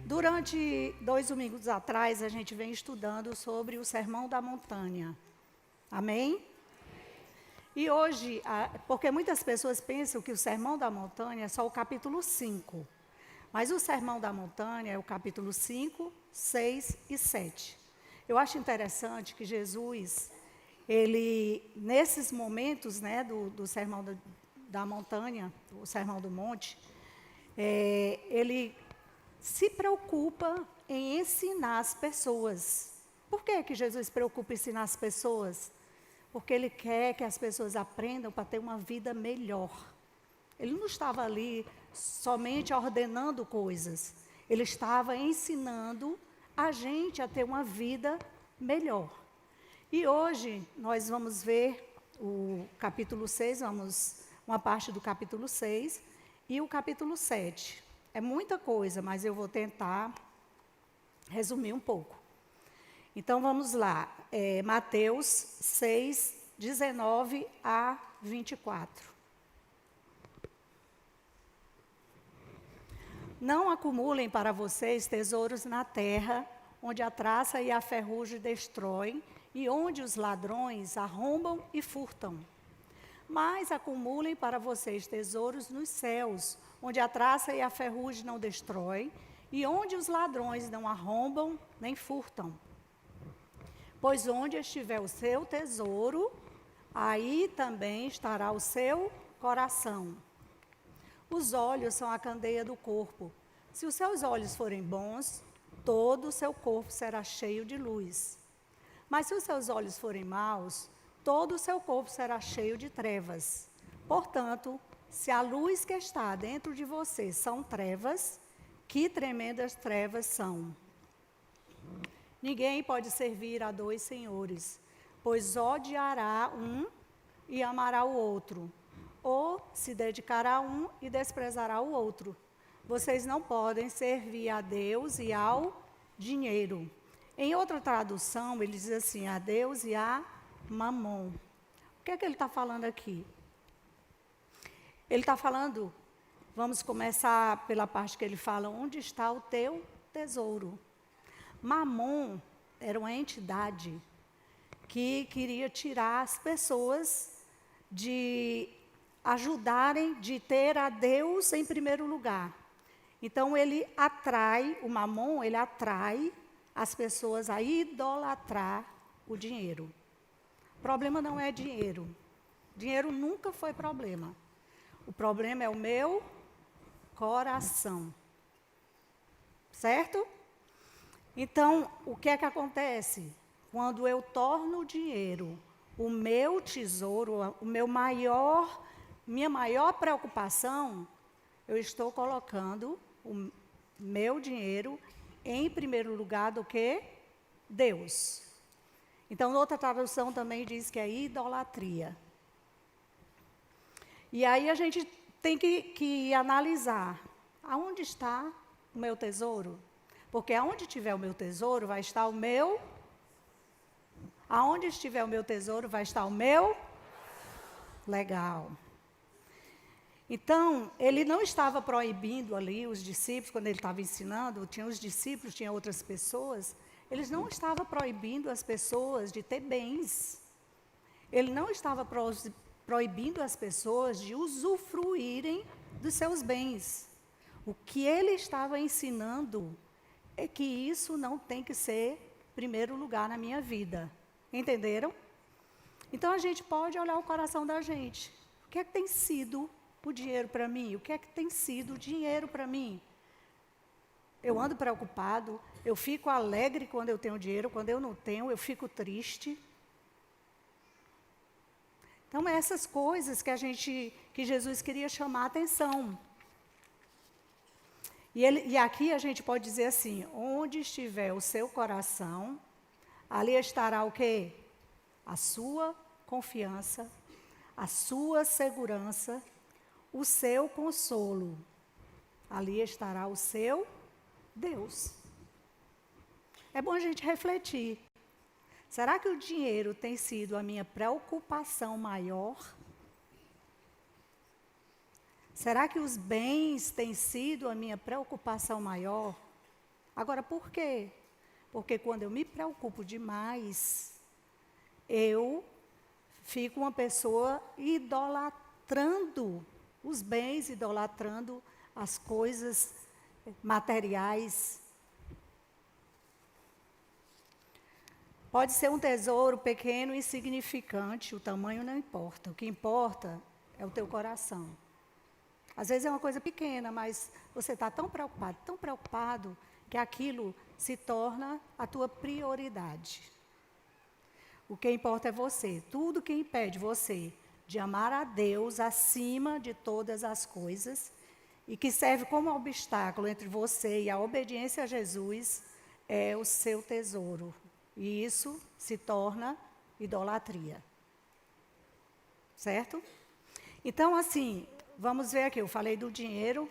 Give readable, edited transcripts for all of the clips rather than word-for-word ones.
Durante 2 domingos atrás, a gente vem estudando sobre o Sermão da Montanha. Amém? E hoje, porque muitas pessoas pensam que o Sermão da Montanha é só o capítulo 5. Mas o Sermão da Montanha é o capítulo 5, 6 e 7. Eu acho interessante que Jesus, nesses momentos, do Sermão da Montanha, o Sermão do Monte, ele se preocupa em ensinar as pessoas. Por que Jesus se preocupa em ensinar as pessoas? Porque ele quer que as pessoas aprendam para ter uma vida melhor. Ele não estava ali somente ordenando coisas. Ele estava ensinando a gente a ter uma vida melhor. E hoje nós vamos ver o capítulo 6, uma parte do capítulo 6 e o capítulo 7. É muita coisa, mas eu vou tentar resumir um pouco. Então vamos lá, Mateus 6, 19 a 24. Não acumulem para vocês tesouros na terra, onde a traça e a ferrugem destroem, e onde os ladrões arrombam e furtam. Mas acumulem para vocês tesouros nos céus, onde a traça e a ferrugem não destroem, e onde os ladrões não arrombam nem furtam. Pois onde estiver o seu tesouro, aí também estará o seu coração. Os olhos são a candeia do corpo. Se os seus olhos forem bons, todo o seu corpo será cheio de luz. Mas se os seus olhos forem maus, todo o seu corpo será cheio de trevas. Portanto, se a luz que está dentro de você são trevas, que tremendas trevas são. Ninguém pode servir a 2 senhores, pois odiará um e amará o outro, ou se dedicará a um e desprezará o outro. Vocês não podem servir a Deus e ao dinheiro. Em outra tradução, ele diz assim, a Deus e a Mamon. O que é que ele está falando aqui? Ele está falando, vamos começar pela parte que ele fala, onde está o teu tesouro? Mamon era uma entidade que queria tirar as pessoas de ajudarem, de ter a Deus em primeiro lugar. Então, o Mamon, ele atrai as pessoas a idolatrar o dinheiro. O problema não é dinheiro. Dinheiro nunca foi problema. O problema é o meu coração. Certo? Então, o que é que acontece? Quando eu torno o dinheiro o meu tesouro, minha maior preocupação, eu estou colocando o meu dinheiro em primeiro lugar do que Deus. Então, outra tradução também diz que é idolatria. E aí a gente tem que analisar, aonde está o meu tesouro? Porque aonde tiver o meu tesouro, vai estar o meu... Aonde estiver o meu tesouro, vai estar o meu... Legal. Então, ele não estava proibindo ali os discípulos, quando ele estava ensinando, tinha os discípulos, tinha outras pessoas, eles não estavam proibindo as pessoas de ter bens. Ele não estava proibindo as pessoas de usufruírem dos seus bens. O que ele estava ensinando é que isso não tem que ser primeiro lugar na minha vida. Entenderam? Então, a gente pode olhar o coração da gente. O que é que tem sido o dinheiro para mim? O que é que tem sido o dinheiro para mim? Eu ando preocupado, eu fico alegre quando eu tenho dinheiro, quando eu não tenho, eu fico triste. Então, essas coisas que Jesus queria chamar a atenção. E aqui a gente pode dizer assim, onde estiver o seu coração, ali estará o quê? A sua confiança, a sua segurança, o seu consolo. Ali estará o seu Deus. É bom a gente refletir. Será que o dinheiro tem sido a minha preocupação maior? Será que os bens têm sido a minha preocupação maior? Agora, por quê? Porque quando eu me preocupo demais, eu fico uma pessoa idolatrando os bens, idolatrando as coisas materiais. Pode ser um tesouro pequeno e insignificante, o tamanho não importa. O que importa é o teu coração. Às vezes é uma coisa pequena, mas você está tão preocupado, que aquilo se torna a tua prioridade. O que importa é você. Tudo que impede você de amar a Deus acima de todas as coisas e que serve como obstáculo entre você e a obediência a Jesus é o seu tesouro. E isso se torna idolatria. Certo? Então, assim, vamos ver aqui, eu falei do dinheiro.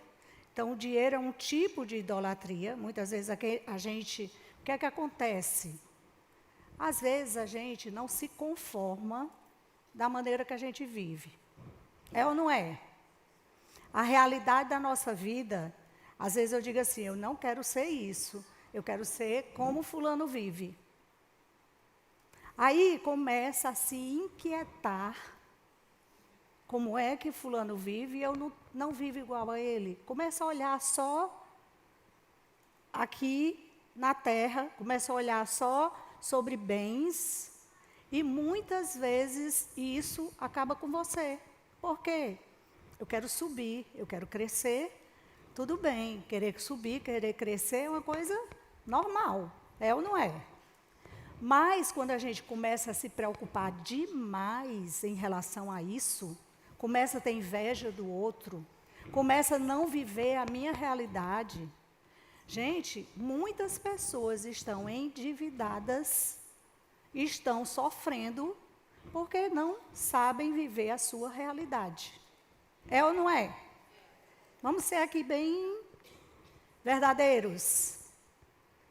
Então, o dinheiro é um tipo de idolatria. Muitas vezes a gente, o que é que acontece? Às vezes a gente não se conforma da maneira que a gente vive. É ou não é? A realidade da nossa vida, às vezes eu digo assim, eu não quero ser isso, eu quero ser como fulano vive. Aí começa a se inquietar, como é que fulano vive e eu não vivo igual a ele. Começa a olhar só aqui na terra, começa a olhar só sobre bens, e muitas vezes isso acaba com você. Por quê? Eu quero subir, eu quero crescer, tudo bem, querer subir, querer crescer é uma coisa normal, é ou não é? Mas quando a gente começa a se preocupar demais em relação a isso, começa a ter inveja do outro, começa a não viver a minha realidade. Gente, muitas pessoas estão endividadas, estão sofrendo, porque não sabem viver a sua realidade. É ou não é? Vamos ser aqui bem verdadeiros.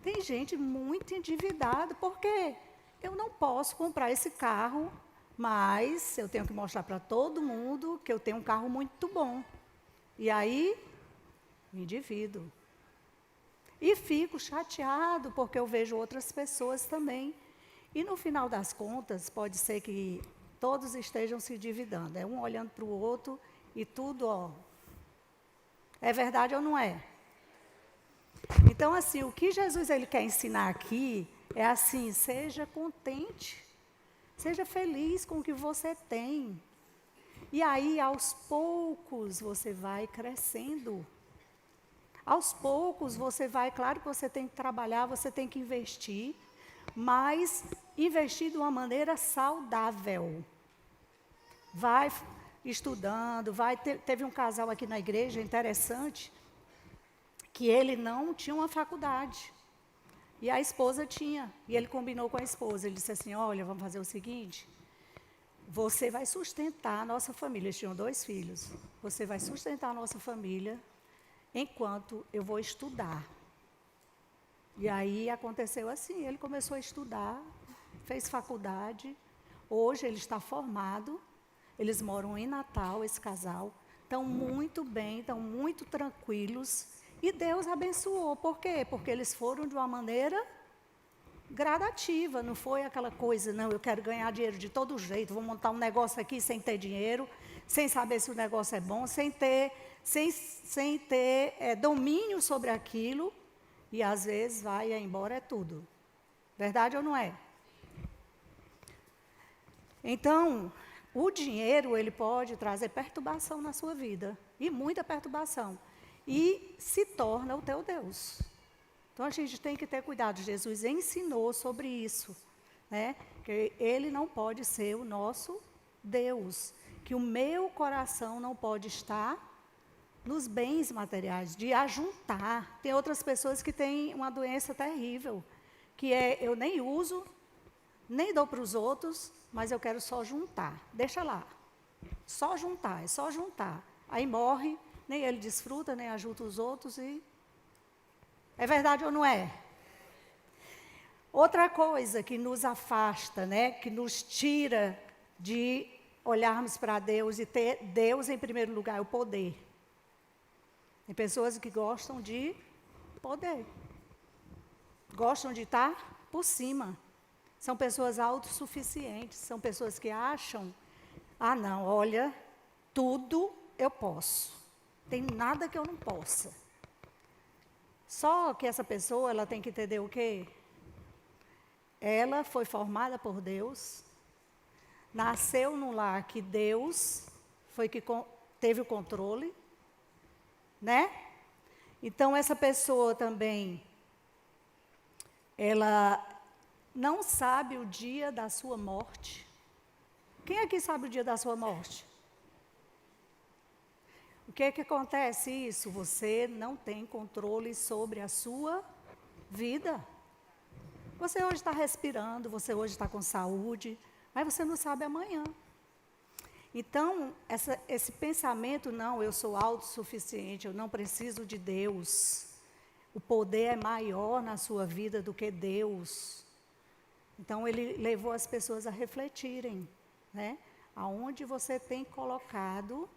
Tem gente muito endividada, porque eu não posso comprar esse carro, mas eu tenho que mostrar para todo mundo que eu tenho um carro muito bom. E aí, me endivido. E fico chateado, porque eu vejo outras pessoas também. E no final das contas, pode ser que todos estejam se endividando. É um olhando para o outro e tudo, ó. É verdade ou não é? Então, assim, o que Jesus ele quer ensinar aqui é assim, seja contente, seja feliz com o que você tem. E aí, aos poucos, você vai crescendo. Aos poucos, você vai, claro que você tem que trabalhar, você tem que investir, mas investir de uma maneira saudável. Vai estudando, teve um casal aqui na igreja, interessante, que ele não tinha uma faculdade, e a esposa tinha, e ele combinou com a esposa, ele disse assim, olha, vamos fazer o seguinte, você vai sustentar a nossa família, eles tinham 2 filhos, você vai sustentar a nossa família, enquanto eu vou estudar. E aí aconteceu assim, ele começou a estudar, fez faculdade, hoje ele está formado, eles moram em Natal, esse casal, estão muito bem, estão muito tranquilos, e Deus abençoou. Por quê? Porque eles foram de uma maneira gradativa, não foi aquela coisa, não, eu quero ganhar dinheiro de todo jeito, vou montar um negócio aqui sem ter dinheiro, sem saber se o negócio é bom, sem ter domínio sobre aquilo, e às vezes vai embora é tudo. Verdade ou não é? Então, o dinheiro, ele pode trazer perturbação na sua vida, e muita perturbação, e se torna o teu Deus. Então, a gente tem que ter cuidado. Jesus ensinou sobre isso, né? Que ele não pode ser o nosso Deus, que o meu coração não pode estar nos bens materiais, de ajuntar. Tem outras pessoas que têm uma doença terrível, que é, eu nem uso, nem dou para os outros, mas eu quero só juntar. Deixa lá. Só juntar, é só juntar. Aí morre, nem ele desfruta, nem ajuda os outros e... É verdade ou não é? Outra coisa que nos afasta, né, que nos tira de olharmos para Deus e ter Deus em primeiro lugar, é o poder. Tem pessoas que gostam de poder. gostam de estar por cima. São pessoas autossuficientes, são pessoas que acham, ah não, olha, tudo eu posso. Tem nada que eu não possa. Só que essa pessoa, ela tem que entender o quê? Ela foi formada por Deus, nasceu num lar que Deus foi que teve o controle, né? Então, essa pessoa também, ela não sabe o dia da sua morte. Quem aqui sabe o dia da sua morte? O que é que acontece isso? Você não tem controle sobre a sua vida. Você hoje está respirando, você hoje está com saúde, mas você não sabe amanhã. Então, esse pensamento, não, eu sou autossuficiente, eu não preciso de Deus. O poder é maior na sua vida do que Deus. Então, ele levou as pessoas a refletirem, né? Aonde você tem colocado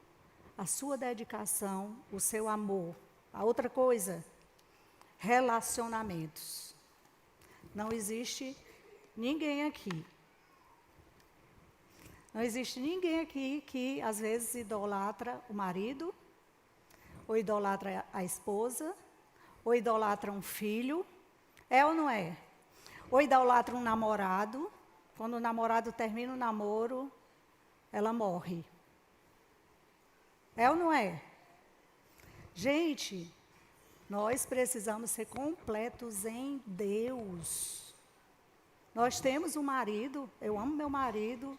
a sua dedicação, o seu amor. A outra coisa, relacionamentos. Não existe ninguém aqui. Não existe ninguém aqui que, às vezes, idolatra o marido, ou idolatra a esposa, ou idolatra um filho. É ou não é? Ou idolatra um namorado. Quando o namorado termina o namoro, ela morre. É ou não é? Gente, nós precisamos ser completos em Deus. Nós temos um marido, eu amo meu marido.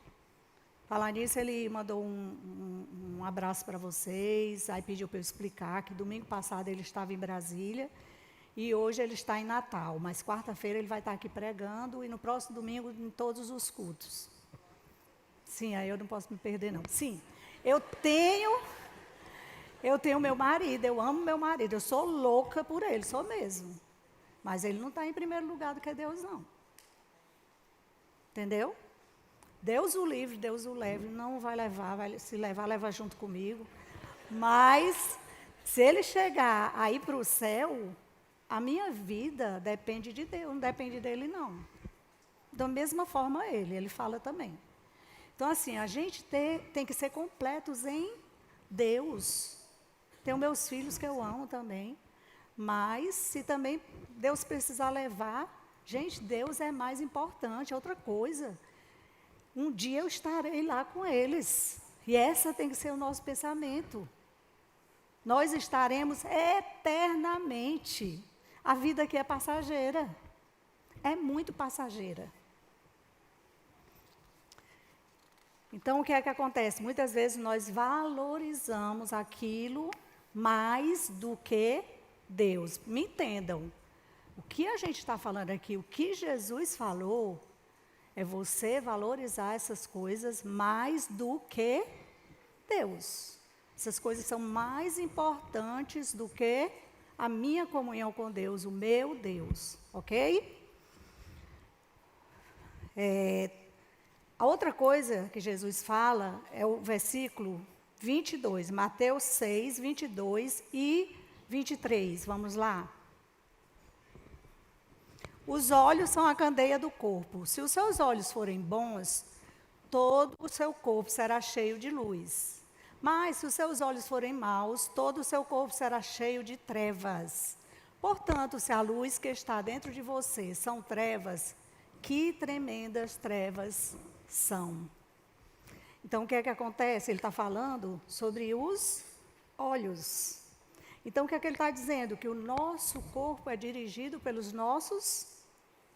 Falar nisso, ele mandou um abraço para vocês, aí pediu para eu explicar que domingo passado ele estava em Brasília e hoje ele está em Natal, mas quarta-feira ele vai estar aqui pregando e no próximo domingo em todos os cultos. Sim, aí eu não posso me perder não. Sim, eu tenho meu marido, eu amo meu marido, eu sou louca por ele, sou mesmo. Mas ele não está em primeiro lugar do que Deus, não. Entendeu? Deus o livre, Deus o leve, não vai levar, se levar, leva junto comigo. Mas, se ele chegar aí para o céu, a minha vida depende de Deus, não depende dele, não. Da mesma forma ele fala também. Então, assim, a gente tem que ser completos em Deus. Tenho meus filhos que eu amo também. Mas, se também Deus precisar levar, gente, Deus é mais importante, é outra coisa. Um dia eu estarei lá com eles. E essa tem que ser o nosso pensamento. Nós estaremos eternamente. A vida aqui é passageira. É muito passageira. Então, o que é que acontece? Muitas vezes nós valorizamos aquilo mais do que Deus. Me entendam. O que a gente está falando aqui, o que Jesus falou, é você valorizar essas coisas mais do que Deus. Essas coisas são mais importantes do que a minha comunhão com Deus, o meu Deus, ok? A outra coisa que Jesus fala é o versículo 22, Mateus 6, 22 e 23, vamos lá. Os olhos são a candeia do corpo. Se os seus olhos forem bons, todo o seu corpo será cheio de luz. Mas se os seus olhos forem maus, todo o seu corpo será cheio de trevas. Portanto, se a luz que está dentro de você são trevas, que tremendas trevas são. Então, o que é que acontece? Ele está falando sobre os olhos. Então, o que é que ele está dizendo? Que o nosso corpo é dirigido pelos nossos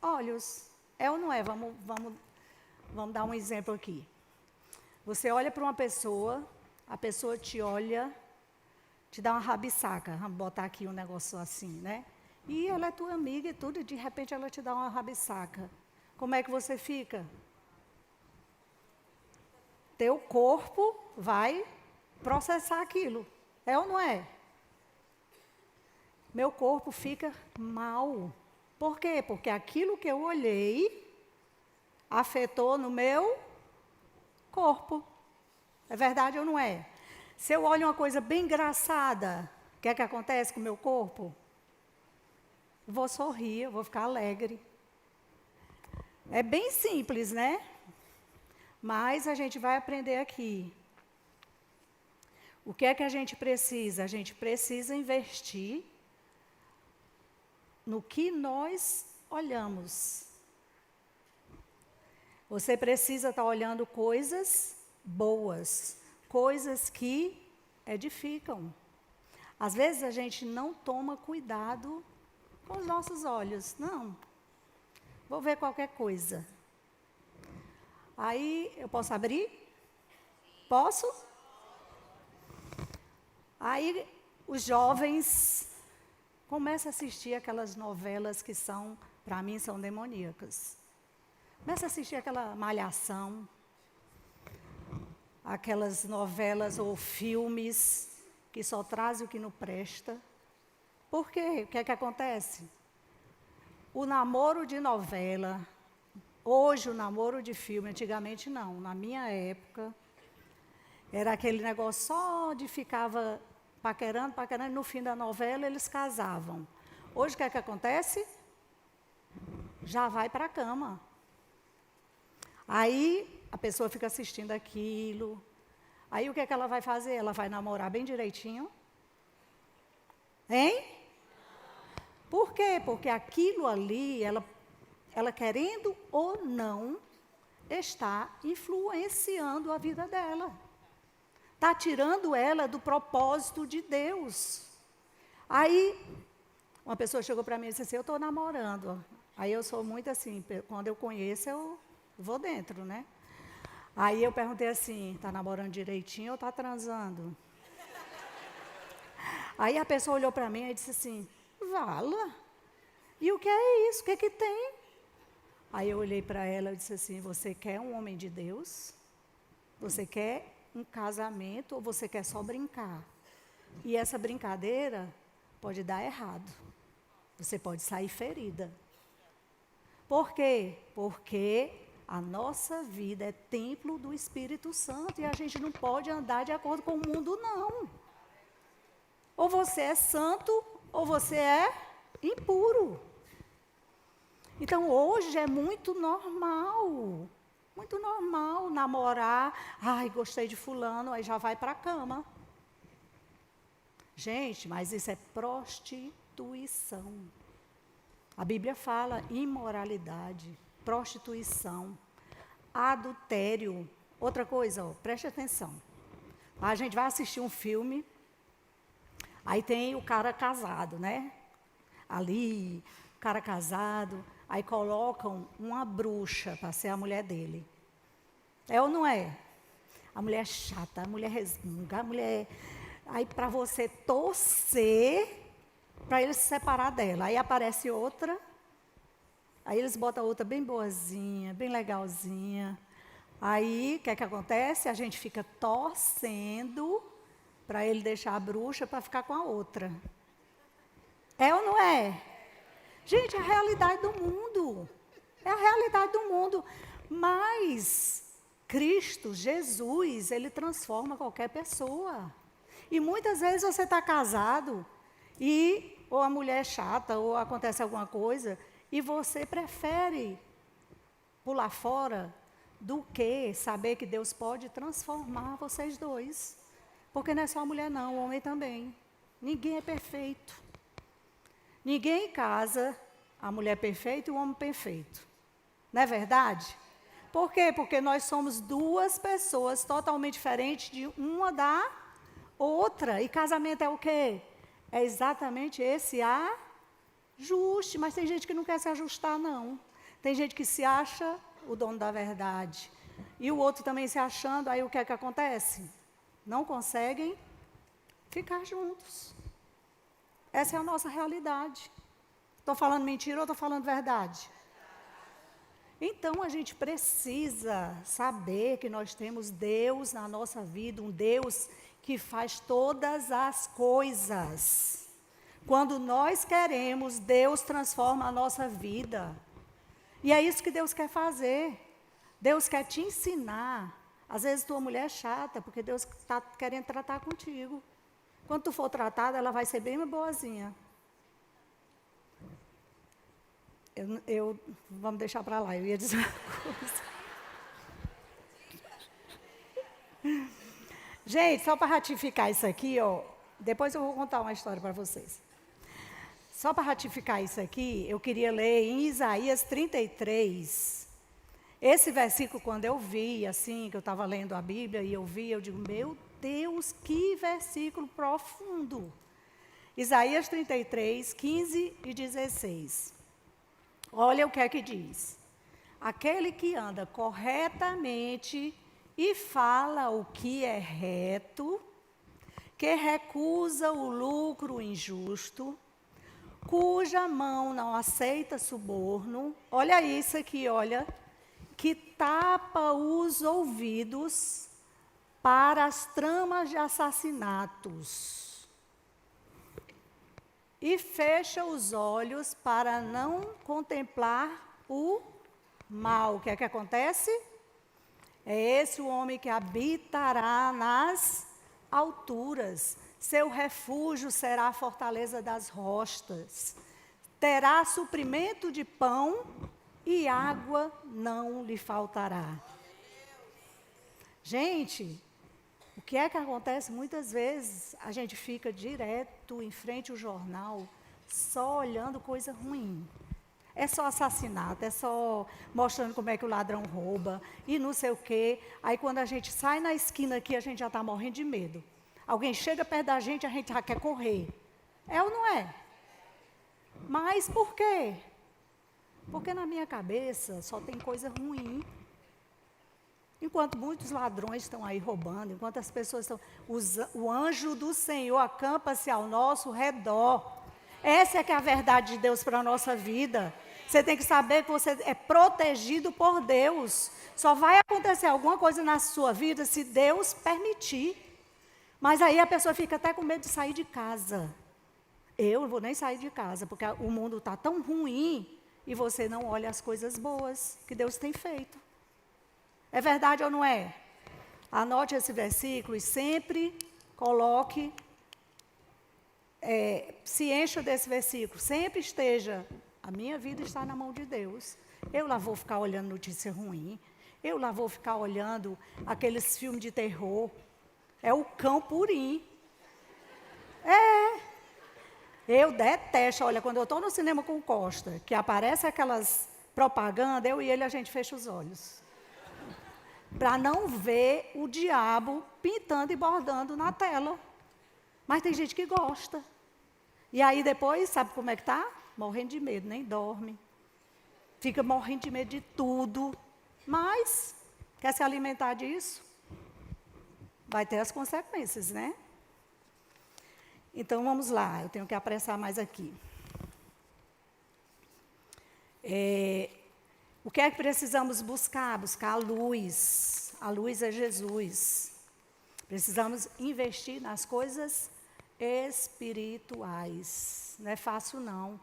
olhos. É ou não é? Vamos dar um exemplo aqui. Você olha para uma pessoa, a pessoa te olha, te dá uma rabisaca. Vamos botar aqui um negócio assim, né? E ela é tua amiga e tudo, e de repente ela te dá uma rabisaca. Como é que você fica? Teu corpo vai processar aquilo. É ou não é? Meu corpo fica mal. Por quê? Porque aquilo que eu olhei afetou no meu corpo. É verdade ou não é? Se eu olho uma coisa bem engraçada, o que é que acontece com o meu corpo? vou sorrir, eu vou ficar alegre. É bem simples, né? Mas a gente vai aprender aqui. O que é que a gente precisa? A gente precisa investir no que nós olhamos. Você precisa estar olhando coisas boas, coisas que edificam. Às vezes a gente não toma cuidado com os nossos olhos. Não, vou ver qualquer coisa. Aí, eu posso abrir? Posso? Aí, os jovens começam a assistir aquelas novelas que são, para mim, são demoníacas. Começa a assistir aquela Malhação, aquelas novelas ou filmes que só trazem o que não presta. Por quê? O que é que acontece? O namoro de novela, hoje o namoro de filme, antigamente não, na minha época, era aquele negócio só de ficava paquerando, e no fim da novela eles casavam. Hoje o que é que acontece? Já vai para a cama. Aí a pessoa fica assistindo aquilo. Aí o que é que ela vai fazer? Ela vai namorar bem direitinho? Hein? Por quê? Porque aquilo ali, ela querendo ou não, está influenciando a vida dela. Está tirando ela do propósito de Deus. Aí, uma pessoa chegou para mim e disse assim, eu estou namorando. Aí eu sou muito assim, quando eu conheço, eu vou dentro, né? Aí eu perguntei assim, está namorando direitinho ou está transando? Aí a pessoa olhou para mim e disse assim, vala, e o que é isso? O que é que tem? Aí eu olhei para ela e disse assim, você quer um homem de Deus? Você quer um casamento ou você quer só brincar? E essa brincadeira pode dar errado. Você pode sair ferida. Por quê? Porque a nossa vida é templo do Espírito Santo e a gente não pode andar de acordo com o mundo, não. Ou você é santo ou você é impuro. Então, hoje é muito normal namorar, ai, gostei de fulano, aí já vai para a cama. Gente, mas isso é prostituição. A Bíblia fala imoralidade, prostituição, adultério. Outra coisa, ó, preste atenção. A gente vai assistir um filme, aí tem o cara casado, né? Ali, o cara casado, aí colocam uma bruxa para ser a mulher dele. É ou não é? A mulher é chata, a mulher resmunga, a mulher... Aí para você torcer, para ele se separar dela. Aí aparece outra, aí eles botam outra bem boazinha, bem legalzinha. Aí, o que é que acontece? A gente fica torcendo para ele deixar a bruxa para ficar com a outra. É ou não é? Gente, é a realidade do mundo. É a realidade do mundo. Mas Cristo, Jesus, Ele transforma qualquer pessoa. E muitas vezes você está casado e ou a mulher é chata ou acontece alguma coisa e você prefere pular fora do que saber que Deus pode transformar vocês dois. Porque não é só a mulher não, o homem também. Ninguém é perfeito. Ninguém casa a mulher perfeita e o homem perfeito. Não é verdade? Por quê? Porque nós somos duas pessoas totalmente diferentes de uma da outra. E casamento é o quê? É exatamente esse ajuste. Mas tem gente que não quer se ajustar, não. Tem gente que se acha o dono da verdade. E o outro também se achando, aí o que é que acontece? Não conseguem ficar juntos. Essa é a nossa realidade. Estou falando mentira ou estou falando verdade? Então, a gente precisa saber que nós temos Deus na nossa vida, um Deus que faz todas as coisas. Quando nós queremos, Deus transforma a nossa vida. E é isso que Deus quer fazer. Deus quer te ensinar. Às vezes, tua mulher é chata, porque Deus está querendo tratar contigo. Quando tu for tratada, ela vai ser bem boazinha. Vamos deixar para lá, eu ia dizer uma coisa. Gente, só para ratificar isso aqui, ó, depois eu vou contar uma história para vocês. Só para ratificar isso aqui, eu queria ler em Isaías 33. Esse versículo, quando eu vi, assim, que eu estava lendo a Bíblia e eu vi, eu digo, meu Deus, que versículo profundo. Isaías 33, 15 e 16. Olha o que é que diz. Aquele que anda corretamente e fala o que é reto, que recusa o lucro injusto, cuja mão não aceita suborno, olha isso aqui, olha, que tapa os ouvidos para as tramas de assassinatos e fecha os olhos para não contemplar o mal. O que é que acontece? É esse o homem que habitará nas alturas. Seu refúgio será a fortaleza das rochas. Terá suprimento de pão e água não lhe faltará. Gente, o que é que acontece? Muitas vezes a gente fica direto em frente ao jornal, só olhando coisa ruim. É só assassinato, é só mostrando como é que o ladrão rouba e não sei o quê. Aí quando a gente sai na esquina aqui, a gente já está morrendo de medo. Alguém chega perto da gente, a gente já quer correr. É ou não é? Mas por quê? Porque na minha cabeça só tem coisa ruim. Enquanto muitos ladrões estão aí roubando, enquanto as pessoas estão... O anjo do Senhor acampa-se ao nosso redor. Essa é que é a verdade de Deus para a nossa vida. Você tem que saber que você é protegido por Deus. Só vai acontecer alguma coisa na sua vida se Deus permitir. Mas aí a pessoa fica até com medo de sair de casa. Eu não vou nem sair de casa, porque o mundo está tão ruim e você não olha as coisas boas que Deus tem feito. É verdade ou não é? Anote esse versículo e sempre coloque, se encha desse versículo. Sempre esteja, a minha vida está na mão de Deus. Eu lá vou ficar olhando notícia ruim. Eu lá vou ficar olhando aqueles filmes de terror. É o cão purinho. Eu detesto, olha, quando eu estou no cinema com o Costa, que aparece aquelas propagandas, eu e ele, a gente fecha os olhos. Para não ver o diabo pintando e bordando na tela. Mas tem gente que gosta. E aí depois, sabe como é que tá? Morrendo de medo, nem dorme. Fica morrendo de medo de tudo. Mas, quer se alimentar disso? Vai ter as consequências, né? Então, vamos lá. Eu tenho que apressar mais aqui. O que é que precisamos buscar? Buscar a luz. A luz é Jesus. Precisamos investir nas coisas espirituais. Não é fácil, não,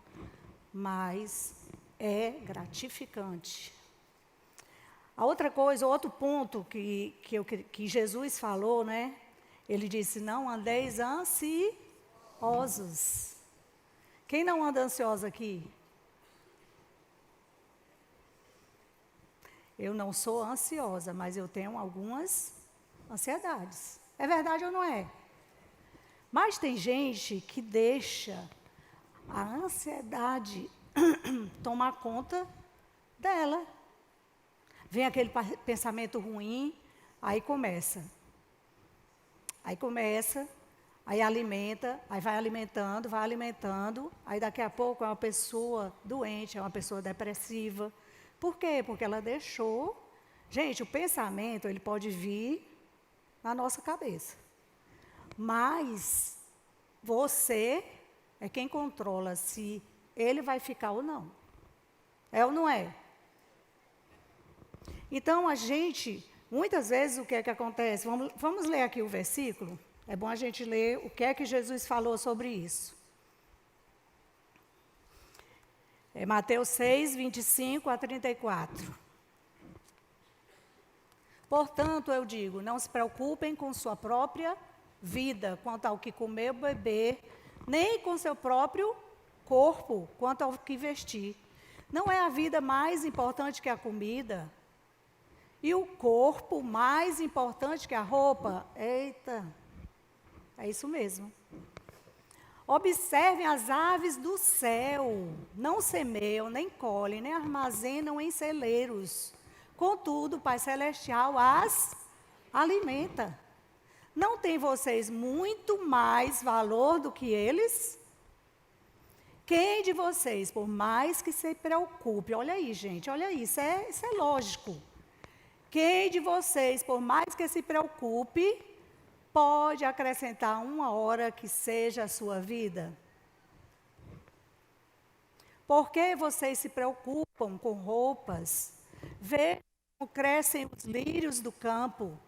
mas é gratificante. A outra coisa, outro ponto que Jesus falou, né? Ele disse, não andeis ansiosos. Quem não anda ansioso aqui? Eu não sou ansiosa, mas eu tenho algumas ansiedades. É verdade ou não é? Mas tem gente que deixa a ansiedade tomar conta dela. Vem aquele pensamento ruim, aí começa. Aí alimenta, aí vai alimentando, aí daqui a pouco é uma pessoa doente, é uma pessoa depressiva. Por quê? Porque ela deixou... Gente, o pensamento, ele pode vir na nossa cabeça. Mas você é quem controla se ele vai ficar ou não. É ou não é? Então, a gente, muitas vezes, o que é que acontece? Vamos ler aqui o versículo? É bom a gente ler o que é que Jesus falou sobre isso. É Mateus 6, 25 a 34. Portanto, eu digo, não se preocupem com sua própria vida, quanto ao que comer ou beber, nem com seu próprio corpo, quanto ao que vestir. Não é a vida mais importante que a comida? E o corpo mais importante que a roupa? Eita, é isso mesmo. Observem as aves do céu, não semeiam, nem colhem, nem armazenam em celeiros. Contudo, o Pai Celestial as alimenta. Não tem vocês muito mais valor do que eles? Quem de vocês, por mais que se preocupe, olha aí, gente, olha aí, isso é lógico. Quem de vocês, por mais que se preocupe, pode acrescentar uma hora que seja a sua vida? Por que vocês se preocupam com roupas? Vejam como crescem os lírios do campo.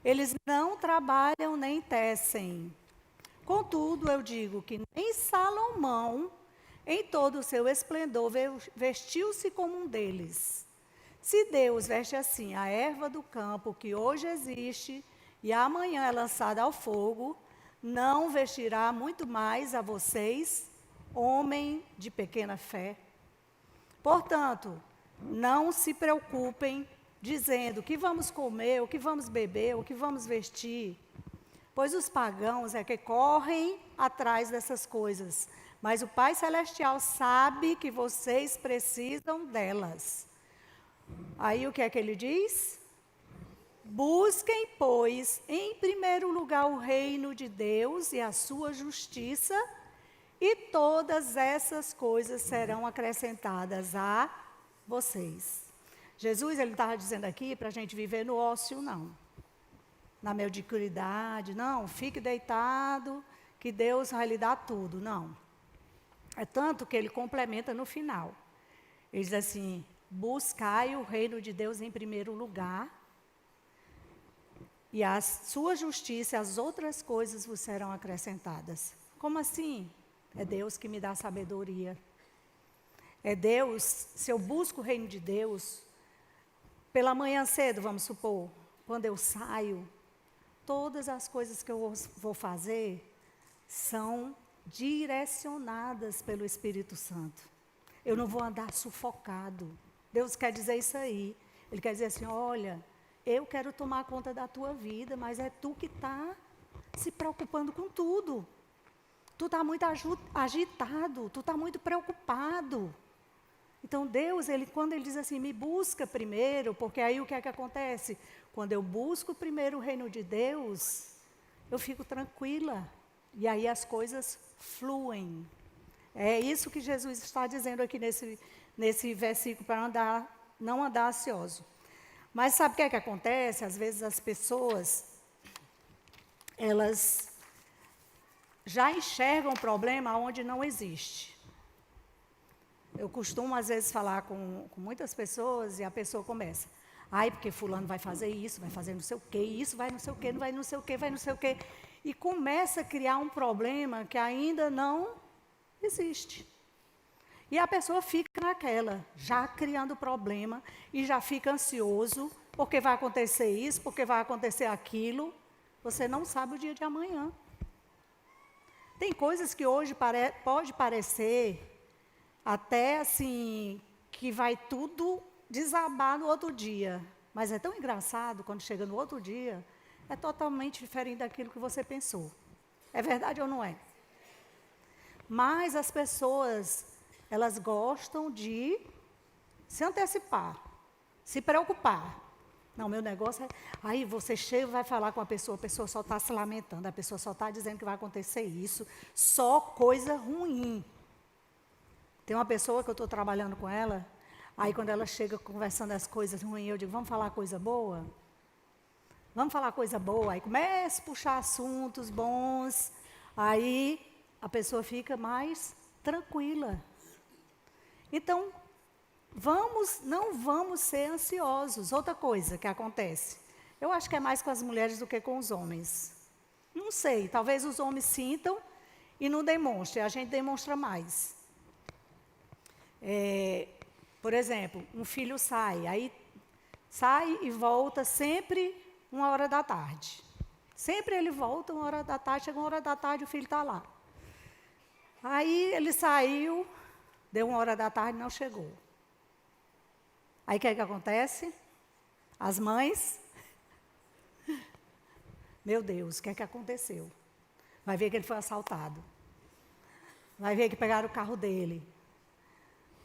Eles não trabalham nem tecem. Contudo, eu digo que nem Salomão, em todo o seu esplendor, vestiu-se como um deles. Se Deus veste assim a erva do campo, que hoje existe, e amanhã é lançada ao fogo, não vestirá muito mais a vocês, homem de pequena fé? Portanto, não se preocupem dizendo o que vamos comer, o que vamos beber, o que vamos vestir, pois os pagãos é que correm atrás dessas coisas, mas o Pai Celestial sabe que vocês precisam delas. Aí o que é que ele diz? Busquem, pois, em primeiro lugar o reino de Deus e a sua justiça, e todas essas coisas serão acrescentadas a vocês. Jesus, ele estava dizendo aqui para a gente viver no ócio, não. Na mediocridade, não, fique deitado, que Deus vai lhe dar tudo, não. É tanto que ele complementa no final. Ele diz assim, buscai o reino de Deus em primeiro lugar, e a sua justiça e as outras coisas vos serão acrescentadas. Como assim? É Deus que me dá sabedoria. É Deus, se eu busco o reino de Deus, pela manhã cedo, vamos supor, quando eu saio, todas as coisas que eu vou fazer são direcionadas pelo Espírito Santo. Eu não vou andar sufocado. Deus quer dizer isso aí. Ele quer dizer assim, olha, eu quero tomar conta da tua vida, mas é tu que está se preocupando com tudo. Tu está muito agitado, tu está muito preocupado. Então Deus, quando ele diz assim, me busca primeiro, porque aí o que é que acontece? Quando eu busco primeiro o reino de Deus, eu fico tranquila. E aí as coisas fluem. É isso que Jesus está dizendo aqui nesse versículo, para não andar ansioso. Mas sabe o que é que acontece? Às vezes as pessoas, elas já enxergam o problema onde não existe. Eu costumo, às vezes, falar com muitas pessoas e a pessoa começa, porque fulano vai fazer isso, vai fazer não sei o quê, isso vai não sei o quê, não vai não sei o quê, vai não sei o quê. E começa a criar um problema que ainda não existe. E a pessoa fica naquela, já criando problema, e já fica ansioso, porque vai acontecer isso, porque vai acontecer aquilo. Você não sabe o dia de amanhã. Tem coisas que hoje pode parecer até assim, que vai tudo desabar no outro dia. Mas é tão engraçado, quando chega no outro dia, é totalmente diferente daquilo que você pensou. É verdade ou não é? Mas as pessoas, elas gostam de se antecipar, se preocupar. Não, meu negócio é... Aí você chega e vai falar com a pessoa só está se lamentando, a pessoa só está dizendo que vai acontecer isso, só coisa ruim. Tem uma pessoa que eu estou trabalhando com ela, aí quando ela chega conversando as coisas ruins, eu digo, vamos falar coisa boa? Vamos falar coisa boa. Aí começa a puxar assuntos bons, aí a pessoa fica mais tranquila. Então, não vamos ser ansiosos. Outra coisa que acontece, eu acho que é mais com as mulheres do que com os homens. Não sei, talvez os homens sintam e não demonstrem, a gente demonstra mais. Por exemplo, um filho sai e volta sempre 1h da tarde. Sempre ele volta 1h da tarde, chega 1h da tarde, o filho está lá. Aí ele saiu, deu 1h da tarde e não chegou. Aí o que é que acontece? As mães, meu Deus, o que é que aconteceu? Vai ver que ele foi assaltado. Vai ver que pegaram o carro dele.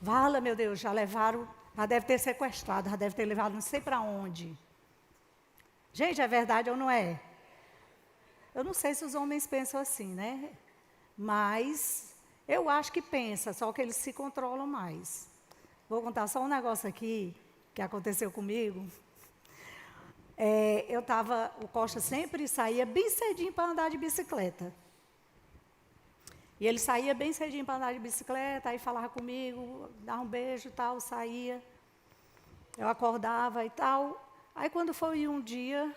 Vala, meu Deus, já levaram, já deve ter sequestrado, já deve ter levado não sei para onde. Gente, é verdade ou não é? Eu não sei se os homens pensam assim, né? Mas eu acho que pensa, só que eles se controlam mais. Vou contar só um negócio aqui que aconteceu comigo. O Costa sempre saía bem cedinho para andar de bicicleta. E ele saía bem cedinho para andar de bicicleta, aí falava comigo, dava um beijo e tal, saía. Eu acordava e tal. Aí quando foi um dia,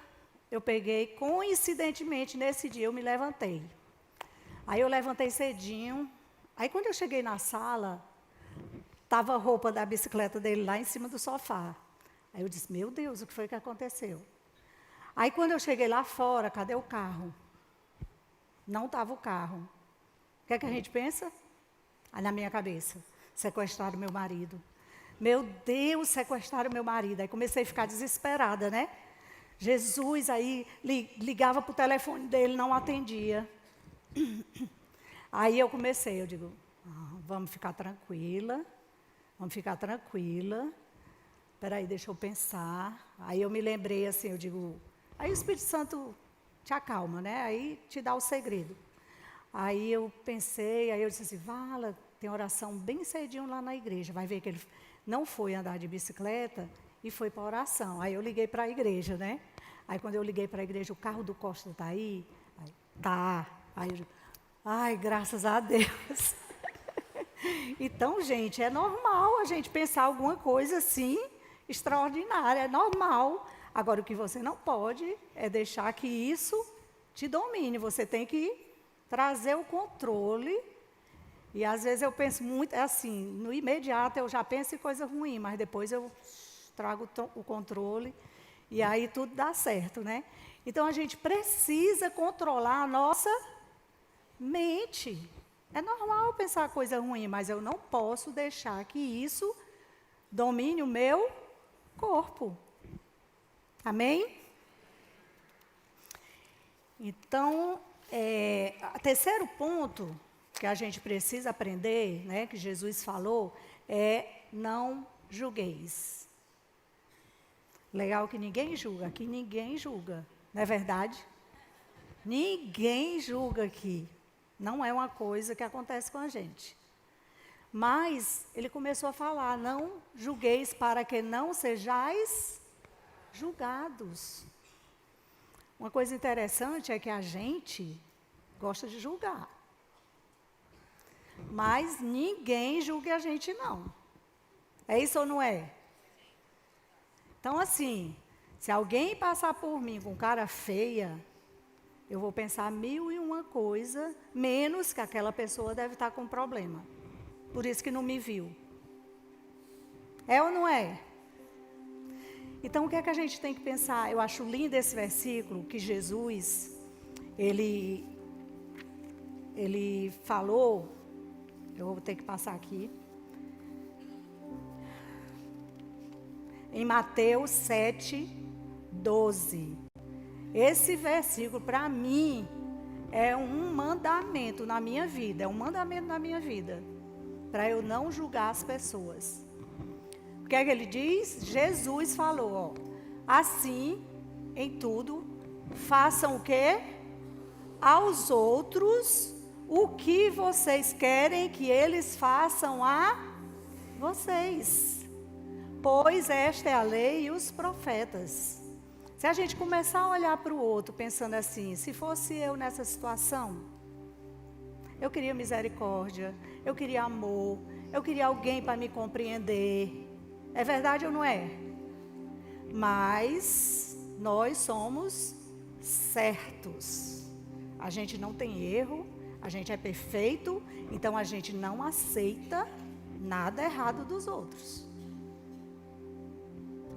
eu peguei, coincidentemente, nesse dia eu me levantei. Aí eu levantei cedinho. Aí quando eu cheguei na sala, estava a roupa da bicicleta dele lá em cima do sofá. Aí eu disse, meu Deus, o que foi que aconteceu? Aí quando eu cheguei lá fora, cadê o carro? Não estava o carro. O que é que a gente pensa? Aí na minha cabeça, sequestraram meu marido. Meu Deus, sequestraram meu marido. Aí comecei a ficar desesperada, né? Jesus, aí ligava para o telefone dele, não atendia. Aí eu comecei, eu digo, vamos ficar tranquila. Espera aí, deixa eu pensar. Aí eu me lembrei assim, eu digo, aí o Espírito Santo te acalma, né? Aí te dá o segredo. Aí eu pensei, aí eu disse assim, Vala, tem oração bem cedinho lá na igreja. Vai ver que ele não foi andar de bicicleta e foi para a oração. Aí eu liguei para a igreja, né? Aí quando eu liguei para a igreja, o carro do Costa está aí? Aí, tá. Aí eu digo, ai, graças a Deus. Então, gente, é normal a gente pensar alguma coisa assim, extraordinária, é normal. Agora, o que você não pode é deixar que isso te domine. Você tem que trazer o controle. E às vezes eu penso muito, é assim, no imediato eu já penso em coisa ruim, mas depois eu trago o controle e aí tudo dá certo, né? Então a gente precisa controlar a nossa mente. É normal pensar coisa ruim, mas eu não posso deixar que isso domine o meu corpo. Amém? Então, o terceiro ponto que a gente precisa aprender, né, que Jesus falou, é não julgueis. Legal que ninguém julga, aqui ninguém julga, não é verdade? Ninguém julga aqui. Não é uma coisa que acontece com a gente. Mas ele começou a falar, não julgueis para que não sejais julgados. Uma coisa interessante é que a gente gosta de julgar. Mas ninguém julga a gente, não. É isso ou não é? Então, assim, se alguém passar por mim com cara feia, eu vou pensar 1001 coisa, menos que aquela pessoa deve estar com problema. Por isso que não me viu. É ou não é? Então, o que é que a gente tem que pensar? Eu acho lindo esse versículo que Jesus, ele falou, eu vou ter que passar aqui, em Mateus 7:12. Esse versículo, para mim, é um mandamento na minha vida, para eu não julgar as pessoas. O que é que ele diz? Jesus falou, ó, assim, em tudo, façam o quê? Aos outros o que vocês querem que eles façam a vocês. Pois esta é a lei e os profetas. Se a gente começar a olhar para o outro pensando assim, se fosse eu nessa situação, eu queria misericórdia, eu queria amor, eu queria alguém para me compreender. É verdade ou não é? Mas nós somos certos. A gente não tem erro, a gente é perfeito, então a gente não aceita nada errado dos outros.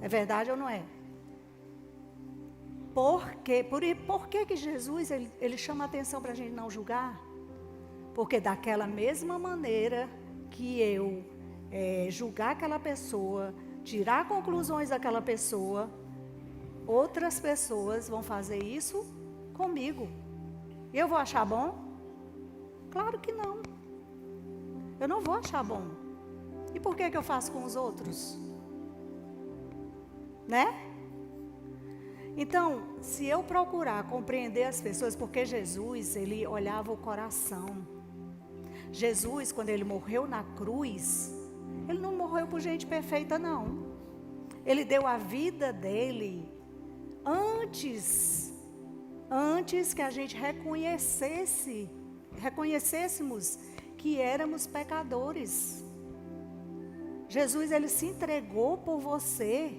É verdade ou não é? Por que que Jesus ele chama a atenção para a gente não julgar? Porque daquela mesma maneira que eu julgar aquela pessoa, tirar conclusões daquela pessoa, outras pessoas vão fazer isso comigo. E eu vou achar bom? Claro que não. Eu não vou achar bom. E por que eu faço com os outros? Né? Então, se eu procurar compreender as pessoas, porque Jesus, ele olhava o coração. Jesus, quando ele morreu na cruz, ele não morreu por gente perfeita, não. Ele deu a vida dele antes que a gente reconhecêssemos que éramos pecadores. Jesus, ele se entregou por você,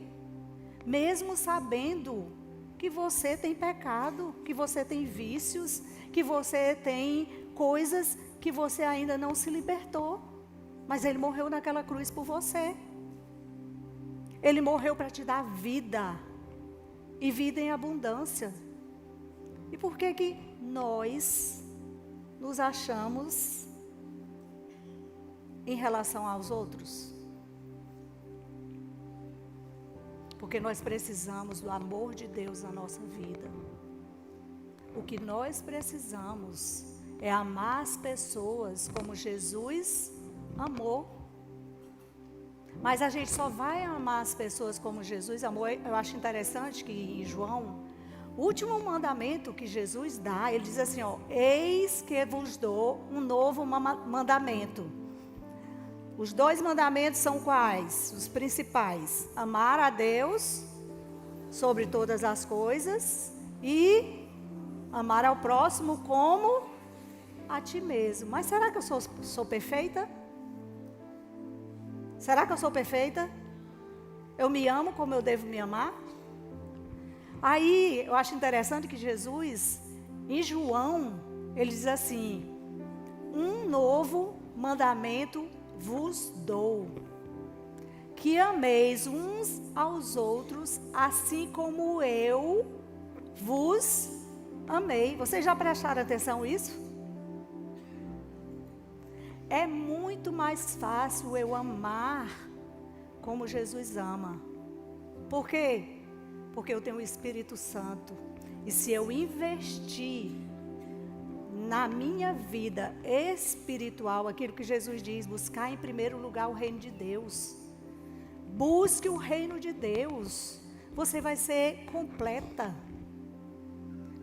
mesmo sabendo que você tem pecado, que você tem vícios, que você tem coisas que você ainda não se libertou. Mas ele morreu naquela cruz por você. Ele morreu para te dar vida, e vida em abundância. E por que nós nos achamos em relação aos outros? Porque nós precisamos do amor de Deus na nossa vida. O que nós precisamos é amar as pessoas como Jesus amou. Mas a gente só vai amar as pessoas como Jesus amou. Eu acho interessante que em João, o último mandamento que Jesus dá, ele diz assim, ó: eis que vos dou um novo mandamento. Os 2 mandamentos são quais? Os principais: amar a Deus sobre todas as coisas e amar ao próximo como a ti mesmo. Mas será que eu sou perfeita? Será que eu sou perfeita? Eu me amo como eu devo me amar? Aí, eu acho interessante que Jesus, em João, ele diz assim: um novo mandamento vos dou, que ameis uns aos outros, assim como eu vos amei. Vocês já prestaram atenção nisso? É muito mais fácil eu amar como Jesus ama. Por quê? Porque eu tenho o Espírito Santo. E se eu investir na minha vida espiritual, aquilo que Jesus diz, buscar em primeiro lugar o reino de Deus. Busque o reino de Deus. Você vai ser completa.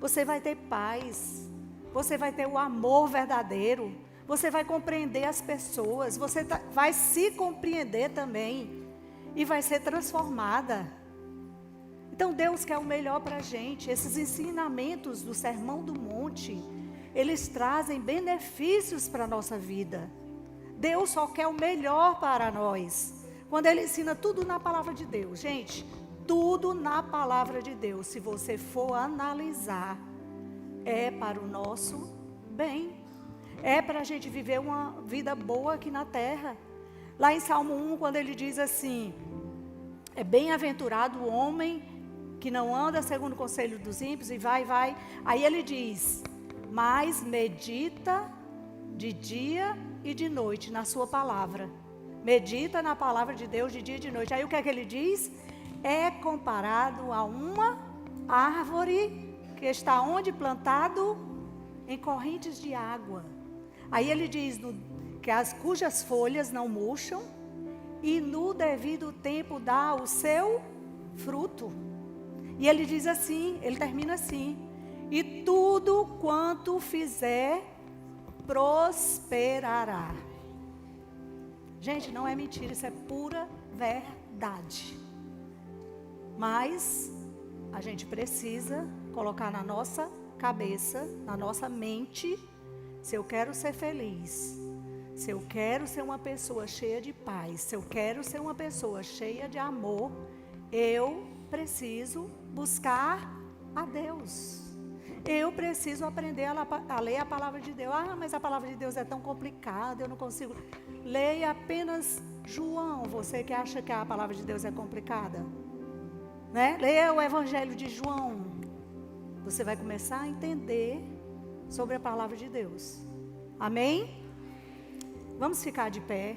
Você vai ter paz. Você vai ter o amor verdadeiro. Você vai compreender as pessoas. Você vai se compreender também. E vai ser transformada. Então Deus quer o melhor para a gente. Esses ensinamentos do Sermão do Monte, eles trazem benefícios para a nossa vida. Deus só quer o melhor para nós. Quando Ele ensina tudo na palavra de Deus. Gente, tudo na palavra de Deus, se você for analisar, é para o nosso bem. É para a gente viver uma vida boa aqui na terra. Lá em Salmo 1, quando ele diz assim: é bem-aventurado o homem que não anda segundo o conselho dos ímpios, e vai. Aí ele diz: mas medita de dia e de noite na sua palavra. Medita na palavra de Deus de dia e de noite. Aí o que é que ele diz? É comparado a uma árvore que está onde? Plantado em correntes de água. Aí ele diz que cujas folhas não murcham e no devido tempo dá o seu fruto. E ele diz assim, ele termina assim: e tudo quanto fizer prosperará. Gente, não é mentira, isso é pura verdade. Mas a gente precisa colocar na nossa cabeça, na nossa mente, se eu quero ser feliz, se eu quero ser uma pessoa cheia de paz, se eu quero ser uma pessoa cheia de amor, eu preciso buscar a Deus. Eu preciso aprender a ler a palavra de Deus. Ah, mas a palavra de Deus é tão complicada, eu não consigo. Leia apenas João, você que acha que a palavra de Deus é complicada, né? Leia o Evangelho de João. Você vai começar a entender sobre a palavra de Deus. Amém? Vamos ficar de pé.